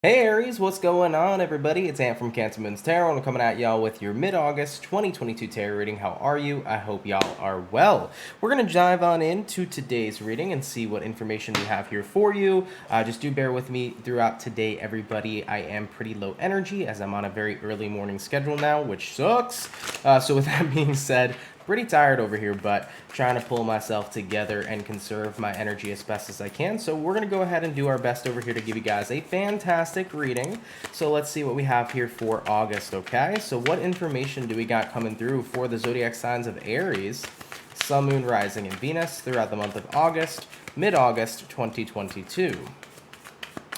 Hey Aries, what's going on everybody? It's Ant from CancerMoonsTarot and I'm coming at y'all with your mid-August 2022 tarot reading. How are you? I hope y'all are well. We're going to dive on into today's reading and see what information we have here for you. Just do bear with me throughout today, everybody. I am pretty low energy as I'm on a very early morning schedule now, which sucks. So with that being said, pretty tired over here, but trying to pull myself together and conserve my energy as best as I can. So we're going to go ahead and do our best over here to give you guys a fantastic reading. So let's see what we have here for August, okay? So what information do we got coming through for the zodiac signs of Aries, Sun, Moon, Rising, and Venus throughout the month of August, mid-August 2022?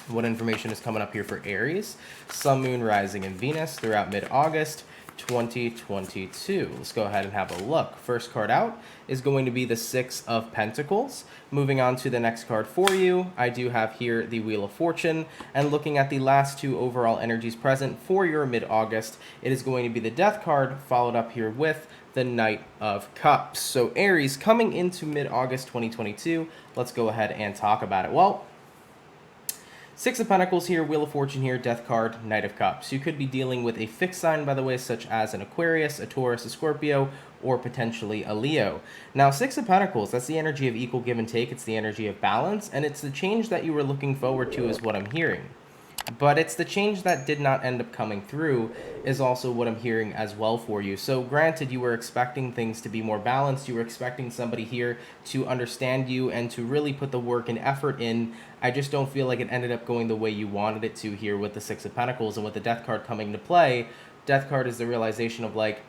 What information is coming up here for Aries, Sun, Moon, Rising, and Venus throughout mid-August 2022. Let's go ahead and have a look. First card out is going to be the Six of Pentacles. Moving on to the next card for you, I do have here the Wheel of Fortune, and looking at the last two overall energies present for your mid-August, it is going to be the Death card, followed up here with the Knight of Cups. So Aries, coming into mid-August 2022, let's go ahead and talk about it. Well, Six of Pentacles here, Wheel of Fortune here, Death card, Knight of Cups. You could be dealing with a fixed sign, by the way, such as an Aquarius, a Taurus, a Scorpio, or potentially a Leo. Now, Six of Pentacles, that's the energy of equal give and take. It's the energy of balance, and it's the change that you were looking forward to is what I'm hearing. But it's the change that did not end up coming through is also what I'm hearing as well for you. So granted, you were expecting things to be more balanced. You were expecting somebody here to understand you and to really put the work and effort in. I just don't feel like it ended up going the way you wanted it to here with the Six of Pentacles. And with the Death card coming into play, Death card is the realization of like,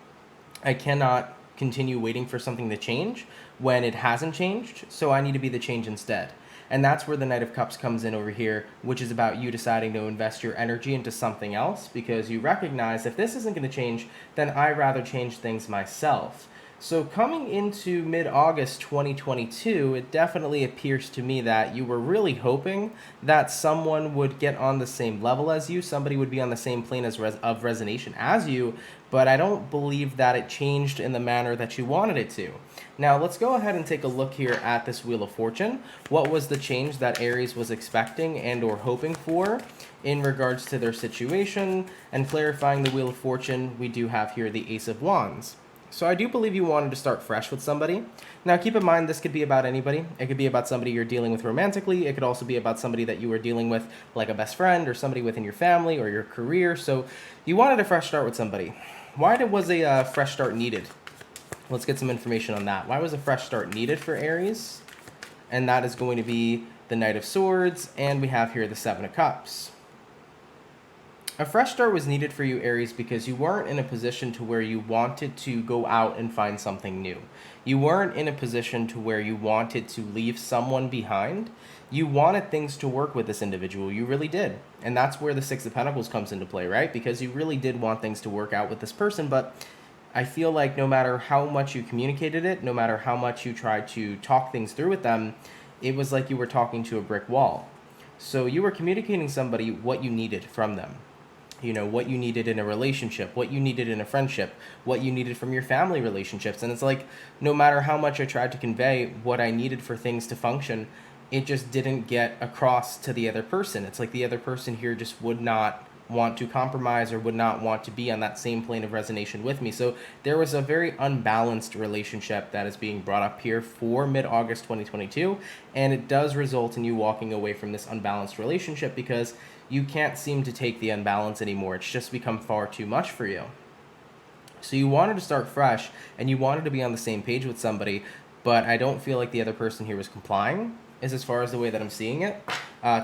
I cannot continue waiting for something to change when it hasn't changed. So I need to be the change instead. And that's where the Knight of Cups comes in over here, which is about you deciding to invest your energy into something else because you recognize if this isn't going to change, then I'd rather change things myself. So coming into mid-August 2022, it definitely appears to me that you were really hoping that someone would get on the same level as you, somebody would be on the same plane of resonation as you, but I don't believe that it changed in the manner that you wanted it to. Now, let's go ahead and take a look here at this Wheel of Fortune. What was the change that Aries was expecting and or hoping for in regards to their situation? And clarifying the Wheel of Fortune, we do have here the Ace of Wands. So I do believe you wanted to start fresh with somebody. Now keep in mind, this could be about anybody. It could be about somebody you're dealing with romantically. It could also be about somebody that you were dealing with like a best friend or somebody within your family or your career. So you wanted a fresh start with somebody. Why was a fresh start needed? Let's get some information on that. Why was a fresh start needed for Aries? And that is going to be the Knight of Swords, and we have here the Seven of Cups. A fresh start was needed for you, Aries, because you weren't in a position to where you wanted to go out and find something new. You weren't in a position to where you wanted to leave someone behind. You wanted things to work with this individual. You really did. And that's where the Six of Pentacles comes into play, right? Because you really did want things to work out with this person, but I feel like no matter how much you communicated it, no matter how much you tried to talk things through with them, it was like you were talking to a brick wall. So you were communicating somebody what you needed from them. You know, what you needed in a relationship, what you needed in a friendship, what you needed from your family relationships. And it's like, no matter how much I tried to convey what I needed for things to function, it just didn't get across to the other person. It's like the other person here just would not want to compromise or would not want to be on that same plane of resonation with me. So there was a very unbalanced relationship that is being brought up here for mid-August 2022, and it does result in you walking away from this unbalanced relationship because you can't seem to take the unbalance anymore. It's just become far too much for you. So you wanted to start fresh and you wanted to be on the same page with somebody, but I don't feel like the other person here was complying, is as far as the way that I'm seeing it.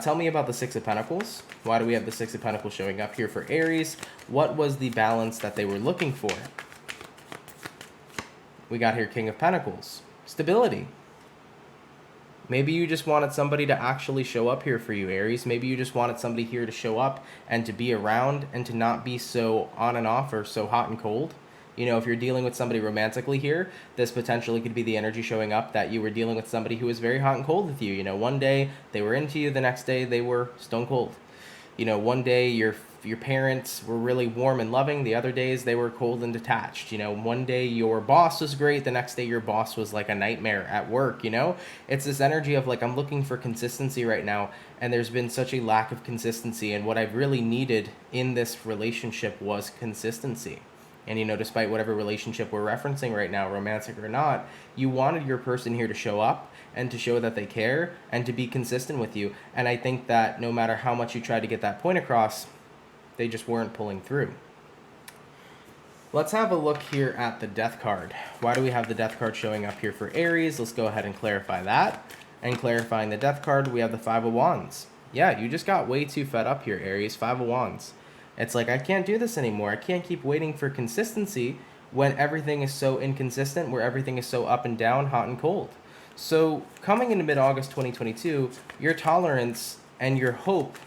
Tell me about the Six of Pentacles. Why do we have the Six of Pentacles showing up here for Aries? What was the balance that they were looking for? We got here King of Pentacles. Stability. Maybe you just wanted somebody to actually show up here for you, Aries. Maybe you just wanted somebody here to show up and to be around and to not be so on and off or so hot and cold. You know, if you're dealing with somebody romantically here, this potentially could be the energy showing up that you were dealing with somebody who was very hot and cold with you. You know, one day they were into you, the next day they were stone cold. You know, one day you're your parents were really warm and loving, the other days they were cold and detached. You know, one day your boss was great, the next day your boss was like a nightmare at work, you know? It's this energy of like, I'm looking for consistency right now, and there's been such a lack of consistency, and what I've really needed in this relationship was consistency. And, you know, despite whatever relationship we're referencing right now, romantic or not, you wanted your person here to show up and to show that they care and to be consistent with you. And I think that no matter how much you tried to get that point across, they just weren't pulling through. Let's have a look here at the Death card. Why do we have the Death card showing up here for Aries? Let's go ahead and clarify that. And clarifying the Death card, we have the Five of Wands. Yeah, you just got way too fed up here, Aries. Five of Wands. It's like, I can't do this anymore. I can't keep waiting for consistency when everything is so inconsistent, where everything is so up and down, hot and cold. So coming into mid-August 2022, your tolerance and your hope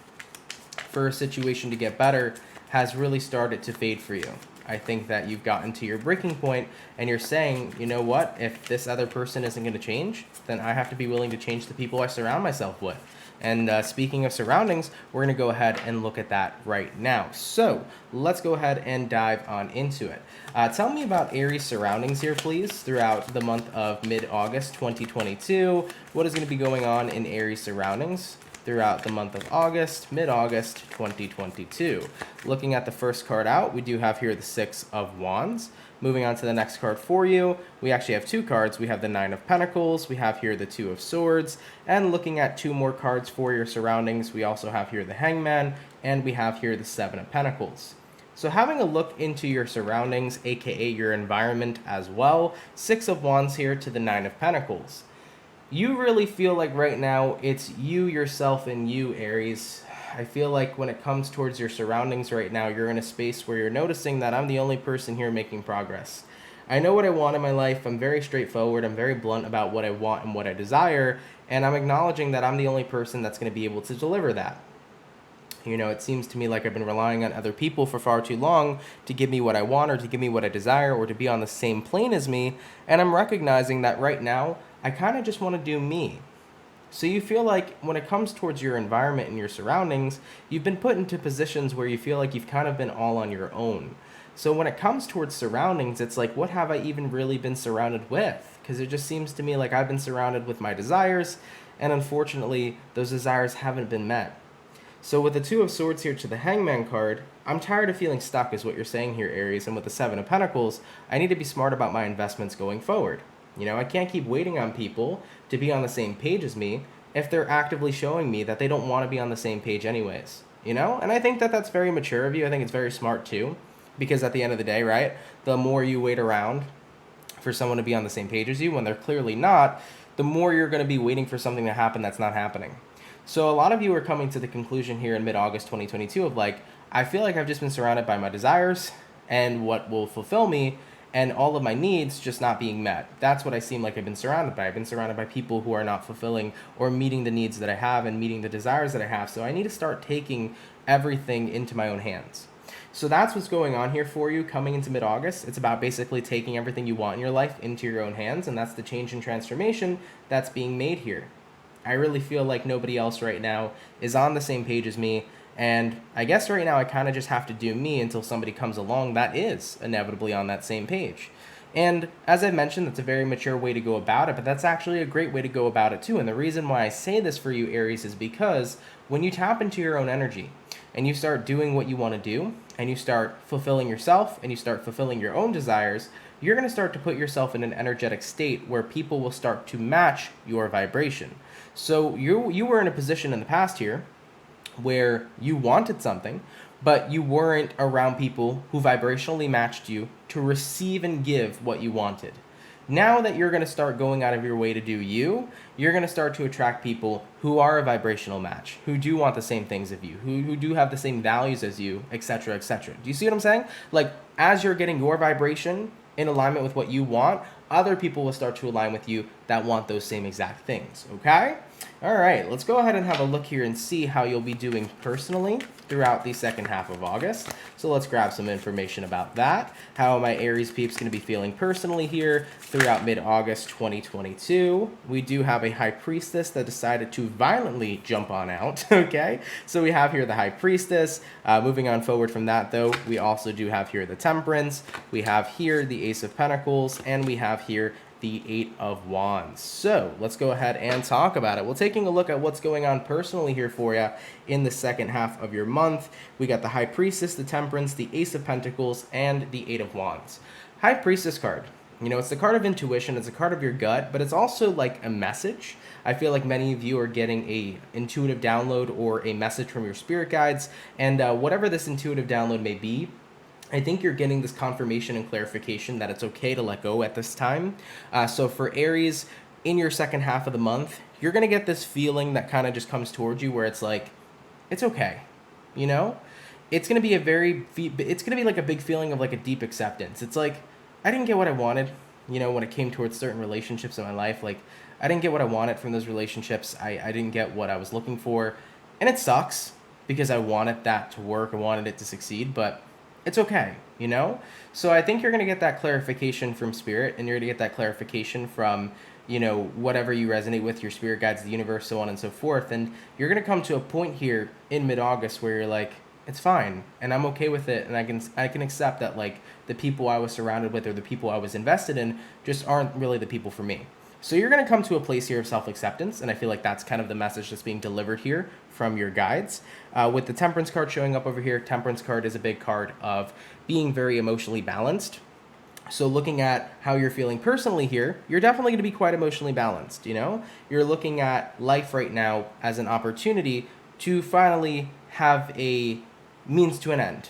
for a situation to get better has really started to fade for you. I think that you've gotten to your breaking point and you're saying, you know what, if this other person isn't going to change, then I have to be willing to change the people I surround myself with. And speaking of surroundings, we're going to go ahead and look at that right now. So let's go ahead and dive on into it. Tell me about Aries surroundings here, please, throughout the month of mid-August 2022. What is going to be going on in Aries surroundings throughout the month of August, mid-August 2022. Looking at the first card out, we do have here the Six of Wands. Moving on to the next card for you, we actually have two cards. We have the Nine of Pentacles, we have here the Two of Swords, and looking at two more cards for your surroundings, we also have here the Hangman, and we have here the Seven of Pentacles. So having a look into your surroundings, aka your environment as well, Six of Wands here to the Nine of Pentacles. You really feel like right now it's you, yourself, and you, Aries. I feel like when it comes towards your surroundings right now, you're in a space where you're noticing that I'm the only person here making progress. I know what I want in my life. I'm very straightforward. I'm very blunt about what I want and what I desire. And I'm acknowledging that I'm the only person that's going to be able to deliver that. You know, it seems to me like I've been relying on other people for far too long to give me what I want or to give me what I desire or to be on the same plane as me. And I'm recognizing that right now, I kind of just want to do me. So you feel like when it comes towards your environment and your surroundings, you've been put into positions where you feel like you've kind of been all on your own. So when it comes towards surroundings, it's like, what have I even really been surrounded with? Because it just seems to me like I've been surrounded with my desires, and unfortunately, those desires haven't been met. So with the Two of Swords here to the Hangman card, I'm tired of feeling stuck is what you're saying here, Aries. And with the Seven of Pentacles, I need to be smart about my investments going forward. You know, I can't keep waiting on people to be on the same page as me if they're actively showing me that they don't want to be on the same page anyways. You know? And I think that that's very mature of you. I think it's very smart too. Because at the end of the day, right, the more you wait around for someone to be on the same page as you when they're clearly not, the more you're going to be waiting for something to happen that's not happening. So a lot of you are coming to the conclusion here in mid-August 2022 of like, I feel like I've just been surrounded by my desires and what will fulfill me, and all of my needs just not being met. That's what I seem like I've been surrounded by. I've been surrounded by people who are not fulfilling or meeting the needs that I have and meeting the desires that I have. So I need to start taking everything into my own hands. So that's what's going on here for you coming into mid-August. It's about basically taking everything you want in your life into your own hands, and that's the change and transformation that's being made here. I really feel like nobody else right now is on the same page as me. And I guess right now I kind of just have to do me until somebody comes along that is inevitably on that same page. And as I mentioned, that's a very mature way to go about it, but that's actually a great way to go about it too. And the reason why I say this for you, Aries, is because when you tap into your own energy and you start doing what you want to do and you start fulfilling yourself and you start fulfilling your own desires, you're going to start to put yourself in an energetic state where people will start to match your vibration. So you were in a position in the past here where you wanted something, but you weren't around people who vibrationally matched you to receive and give what you wanted. Now that you're going to start going out of your way to do you, you're going to start to attract people who are a vibrational match, who do want the same things of you, who do have the same values as you, etc., etc. Do you see what I'm saying? Like, as you're getting your vibration in alignment with what you want, other people will start to align with you that want those same exact things, okay? All right, let's go ahead and have a look here and see how you'll be doing personally throughout the second half of August. So let's grab some information about that. How are my Aries peeps going to be feeling personally here throughout mid-August 2022? We do have a High Priestess that decided to violently jump on out, okay? So we have here the High Priestess. Moving on forward from that, though, we also do have here the Temperance. We have here the Ace of Pentacles, and we have here the Eight of Wands. So let's go ahead and talk about it. We're taking a look at what's going on personally here for you in the second half of your month. We got the High Priestess, the Temperance, the Ace of Pentacles, and the Eight of Wands. High Priestess card. You know, it's the card of intuition, it's a card of your gut, but it's also like a message. I feel like many of you are getting a intuitive download or a message from your spirit guides, and whatever this intuitive download may be, I think you're getting this confirmation and clarification that it's okay to let go at this time. So for Aries, in your second half of the month, you're going to get this feeling that kind of just comes towards you where it's like, it's okay, you know? It's going to be it's going to be like a big feeling of like a deep acceptance. It's like, I didn't get what I wanted, you know, when it came towards certain relationships in my life. Like, I didn't get what I wanted from those relationships. I didn't get what I was looking for. And it sucks because I wanted that to work. I wanted it to succeed, but it's okay, you know? So I think you're going to get that clarification from spirit, and you're going to get that clarification from, you know, whatever you resonate with, your spirit guides, the universe, so on and so forth. And you're going to come to a point here in mid-August where you're like, it's fine, and I'm okay with it, and I can accept that, like, the people I was surrounded with or the people I was invested in just aren't really the people for me. So you're going to come to a place here of self-acceptance, and I feel like that's kind of the message that's being delivered here from your guides. With the Temperance card showing up over here, Temperance card is a big card of being very emotionally balanced. So looking at how you're feeling personally here, you're definitely going to be quite emotionally balanced, you know? You're looking at life right now as an opportunity to finally have a means to an end.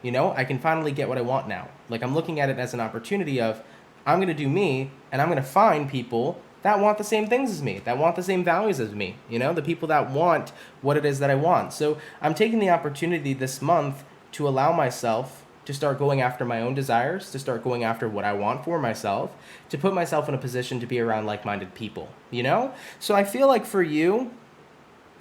You know, I can finally get what I want now. Like, I'm looking at it as an opportunity of, I'm going to do me, and I'm going to find people that want the same things as me, that want the same values as me, you know, the people that want what it is that I want. So I'm taking the opportunity this month to allow myself to start going after my own desires, to start going after what I want for myself, to put myself in a position to be around like-minded people, you know? So I feel like for you,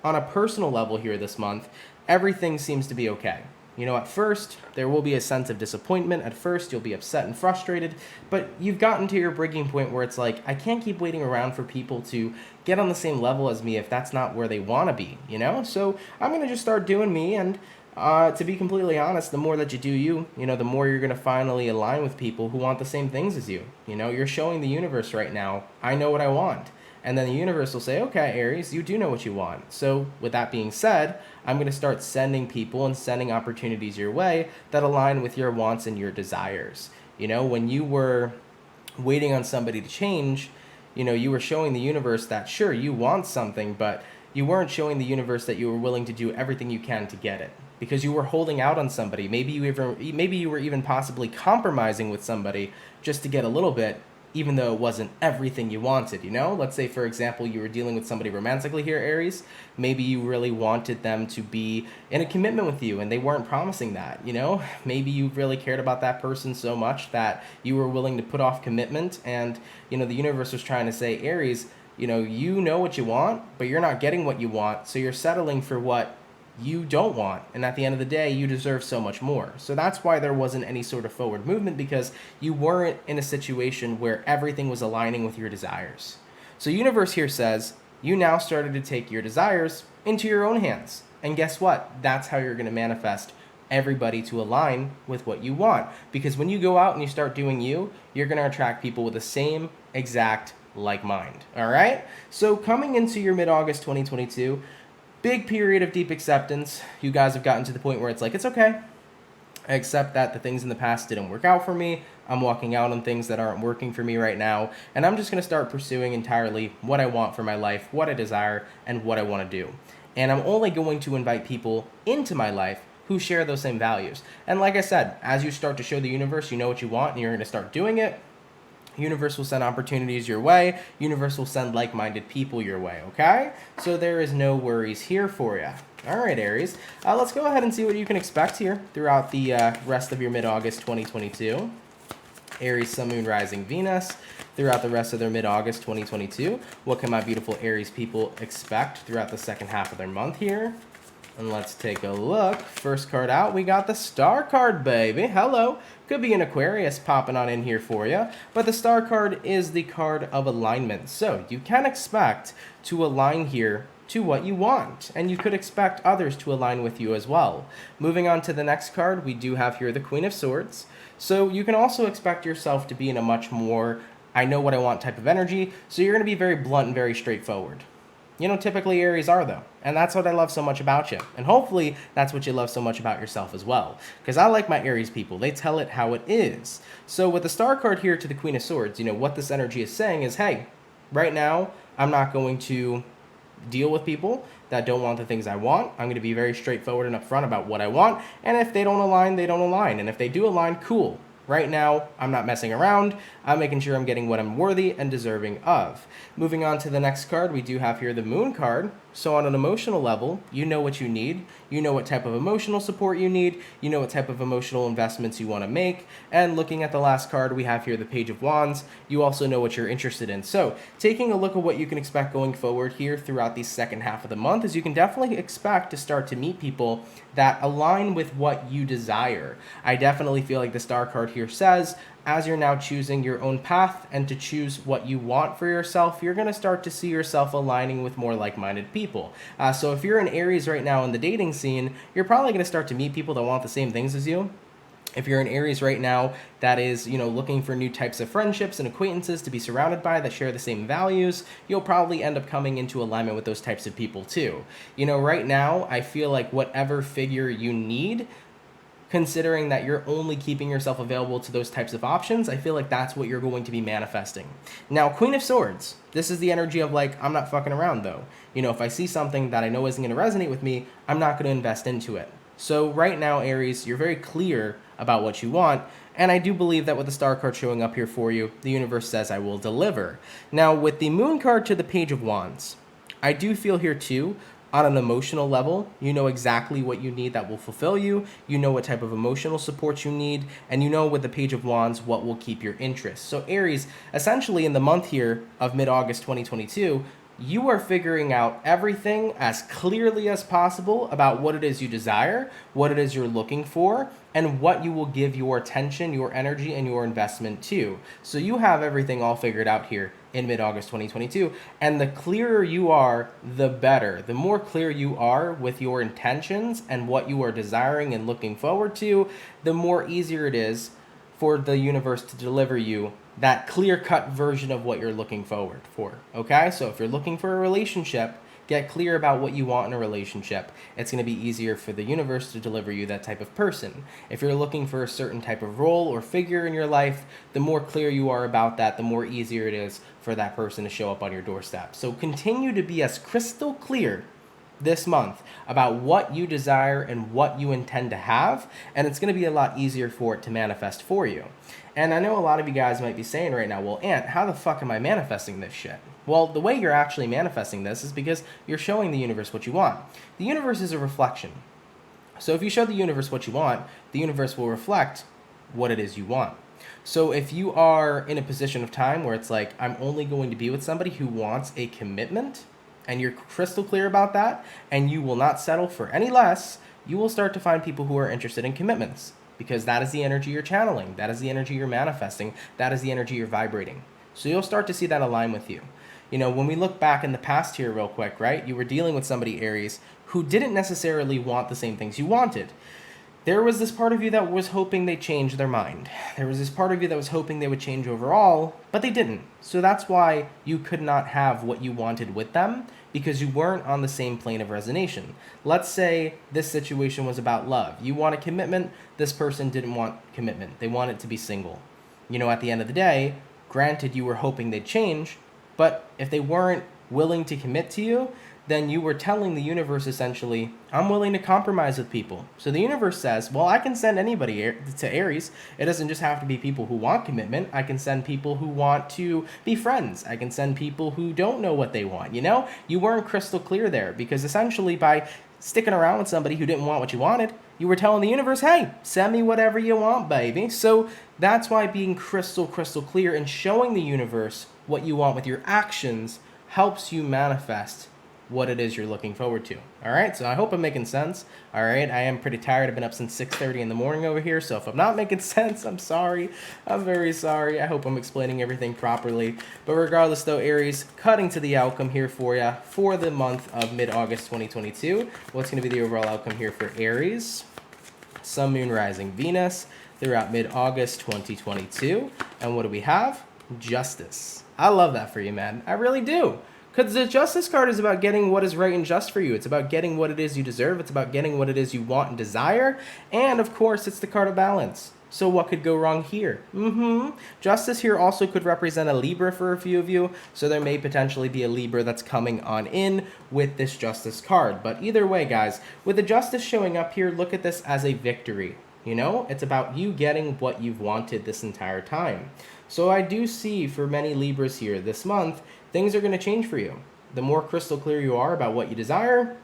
on a personal level here this month, everything seems to be okay. You know, at first, there will be a sense of disappointment. At first, you'll be upset and frustrated, but you've gotten to your breaking point where it's like, I can't keep waiting around for people to get on the same level as me if that's not where they want to be, you know? So I'm going to just start doing me, and to be completely honest, the more that you do you, you know, the more you're going to finally align with people who want the same things as you. You know, you're showing the universe right now, I know what I want. And then the universe will say, okay, Aries, you do know what you want. So with that being said, I'm going to start sending people and sending opportunities your way that align with your wants and your desires. You know, when you were waiting on somebody to change, you know, you were showing the universe that, sure, you want something, but you weren't showing the universe that you were willing to do everything you can to get it. Because you were holding out on somebody. Maybe you were even possibly compromising with somebody just to get a little bit, even though it wasn't everything you wanted, you know? Let's say, for example, you were dealing with somebody romantically here, Aries. Maybe you really wanted them to be in a commitment with you, and they weren't promising that, you know? Maybe you really cared about that person so much that you were willing to put off commitment, and, you know, the universe was trying to say, Aries, you know what you want, but you're not getting what you want, so you're settling for what you don't want, and at the end of the day, you deserve so much more. So that's why there wasn't any sort of forward movement, because you weren't in a situation where everything was aligning with your desires. So universe here says, you now started to take your desires into your own hands. And guess what? That's how you're going to manifest everybody to align with what you want. Because when you go out and you start doing you, you're going to attract people with the same exact like mind. All right? So coming into your mid-August 2022, big period of deep acceptance. You guys have gotten to the point where it's like, it's okay. I accept that the things in the past didn't work out for me. I'm walking out on things that aren't working for me right now. And I'm just going to start pursuing entirely what I want for my life, what I desire, and what I want to do. And I'm only going to invite people into my life who share those same values. And like I said, as you start to show the universe, you know what you want, and you're going to start doing it, universe will send opportunities your way. Universe will send like-minded people your way, okay? So there is no worries here for you. All right, Aries. Let's go ahead and see what you can expect here throughout the rest of your mid-August 2022. Aries, Sun, Moon, Rising, Venus. throughout the rest of their mid-August 2022. What can my beautiful Aries people expect throughout the second half of their month here? And let's take a look. First card out, we got the Star card, baby. Hello. Could be an Aquarius popping on in here for you. But the Star card is the card of alignment. So you can expect to align here to what you want. And you could expect others to align with you as well. Moving on to the next card, we do have here the Queen of Swords. So you can also expect yourself to be in a much more I know what I want type of energy. So you're going to be very blunt and very straightforward. You know, typically Aries are, though. And that's what I love so much about you. And hopefully that's what you love so much about yourself as well. Because I like my Aries people. They tell it how it is. So with the Star card here to the Queen of Swords, you know, what this energy is saying is, hey, right now I'm not going to deal with people that don't want the things I want. I'm going to be very straightforward and upfront about what I want. And if they don't align, they don't align. And if they do align, cool. Right now, I'm not messing around. I'm making sure I'm getting what I'm worthy and deserving of. Moving on to the next card, we do have here the Moon card. So on an emotional level, you know what you need. You know what type of emotional support you need. You know what type of emotional investments you want to make. And looking at the last card, we have here the Page of Wands. You also know what you're interested in. So taking a look at what you can expect going forward here throughout the second half of the month is you can definitely expect to start to meet people that align with what you desire. I definitely feel like the Star card here says, as you're now choosing your own path and to choose what you want for yourself, you're going to start to see yourself aligning with more like-minded people. So if you're an Aries right now in the dating scene, you're probably going to start to meet people that want the same things as you. If you're an Aries right now that is, you know, looking for new types of friendships and acquaintances to be surrounded by that share the same values, you'll probably end up coming into alignment with those types of people too. You know, right now, I feel like whatever figure you need, considering that you're only keeping yourself available to those types of options, I feel like that's what you're going to be manifesting. Now, Queen of Swords, this is the energy of like, I'm not fucking around though. You know, if I see something that I know isn't going to resonate with me, I'm not going to invest into it. So right now, Aries, you're very clear about what you want, and I do believe that with the Star card showing up here for you, the universe says I will deliver. Now, with the Moon card to the Page of Wands, I do feel here too, on an emotional level, you know exactly what you need that will fulfill you, you know what type of emotional support you need, and you know with the Page of Wands what will keep your interest. So Aries, essentially in the month here of mid-August 2022, you are figuring out everything as clearly as possible about what it is you desire, what it is you're looking for, and what you will give your attention, your energy, and your investment to. So you have everything all figured out here in mid-August 2022, and the clearer you are, the better. The more clear you are with your intentions and what you are desiring and looking forward to, the more easier it is for the universe to deliver you that clear-cut version of what you're looking forward for, okay? So if you're looking for a relationship, get clear about what you want in a relationship. It's going to be easier for the universe to deliver you that type of person. If you're looking for a certain type of role or figure in your life, the more clear you are about that, the more easier it is for that person to show up on your doorstep. So continue to be as crystal clear this month about what you desire and what you intend to have, and it's going to be a lot easier for it to manifest for you. And I know a lot of you guys might be saying right now, well, Ant, how the fuck am I manifesting this shit? Well, the way you're actually manifesting this is because you're showing the universe what you want. The universe is a reflection. So if you show the universe what you want, the universe will reflect what it is you want. So if you are in a position of time where it's like, I'm only going to be with somebody who wants a commitment, and you're crystal clear about that, and you will not settle for any less, you will start to find people who are interested in commitments, because that is the energy you're channeling, that is the energy you're manifesting, that is the energy you're vibrating. So you'll start to see that align with you. You know, when we look back in the past here real quick, right, you were dealing with somebody, Aries, who didn't necessarily want the same things you wanted. There was this part of you that was hoping they'd change their mind. There was this part of you that was hoping they would change overall, but they didn't. So that's why you could not have what you wanted with them, because you weren't on the same plane of resonation. Let's say this situation was about love. You want a commitment, this person didn't want commitment. They wanted to be single. You know, at the end of the day, granted you were hoping they'd change, but if they weren't willing to commit to you, then you were telling the universe essentially, I'm willing to compromise with people. So the universe says, well, I can send anybody to Aries. It doesn't just have to be people who want commitment. I can send people who want to be friends. I can send people who don't know what they want, you know? You weren't crystal clear there, because essentially by sticking around with somebody who didn't want what you wanted. You were telling the universe, hey, send me whatever you want, baby. So that's why being crystal clear and showing the universe what you want with your actions helps you manifest what it is you're looking forward to. All right, so I hope I'm making sense. All right, I am pretty tired. I've been up since 6:30 in the morning over here, so if I'm not making sense, I'm sorry. I'm very sorry. I hope I'm explaining everything properly. But regardless though, Aries, cutting to the outcome here for you for the month of mid-August 2022. What's going to be the overall outcome here for Aries? Sun, Moon, Rising, Venus throughout mid-August 2022. And what do we have? Justice. I love that for you, man. I really do. Because the Justice card is about getting what is right and just for you. It's about getting what it is you deserve. It's about getting what it is you want and desire. And, of course, it's the card of balance. So what could go wrong here? Justice here also could represent a Libra for a few of you. So there may potentially be a Libra that's coming on in with this Justice card. But either way, guys, with the Justice showing up here, look at this as a victory. You know, it's about you getting what you've wanted this entire time. So I do see for many Libras here this month, things are going to change for you. The more crystal clear you are about what you desire,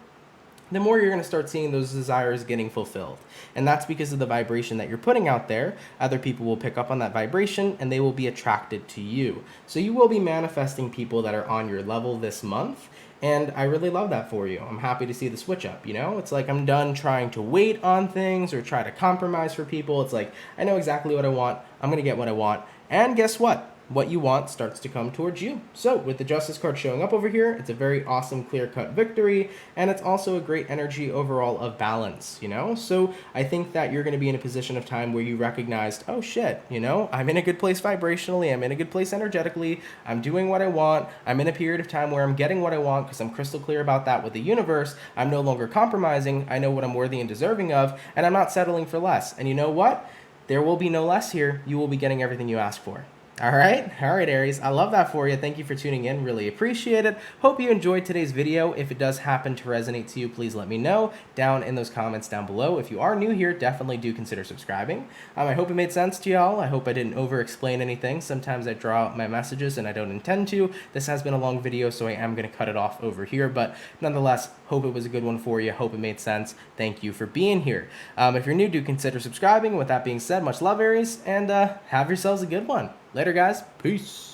the more you're going to start seeing those desires getting fulfilled. And that's because of the vibration that you're putting out there. Other people will pick up on that vibration and they will be attracted to you. So you will be manifesting people that are on your level this month. And I really love that for you. I'm happy to see the switch up, you know? It's like I'm done trying to wait on things or try to compromise for people. It's like, I know exactly what I want. I'm going to get what I want. And guess what? What you want starts to come towards you. So with the Justice card showing up over here, it's a very awesome clear-cut victory, and it's also a great energy overall of balance, you know? So I think that you're going to be in a position of time where you recognized, oh shit, you know, I'm in a good place vibrationally, I'm in a good place energetically, I'm doing what I want, I'm in a period of time where I'm getting what I want because I'm crystal clear about that with the universe, I'm no longer compromising, I know what I'm worthy and deserving of, and I'm not settling for less. And you know what? There will be no less here. You will be getting everything you ask for. All right, Aries, I love that for you. Thank you for tuning in. Really appreciate it. Hope you enjoyed today's video. If it does happen to resonate to you, please let me know down in those comments down below. If you are new here, definitely do consider subscribing. I hope it made sense to y'all. I hope I didn't over-explain anything. Sometimes I draw out my messages and I don't intend to. This has been a long video, so I am going to cut it off over here. But nonetheless, hope it was a good one for you. Hope it made sense. Thank you for being here. If you're new, do consider subscribing. With that being said, much love, Aries, and have yourselves a good one. Later, guys. Peace.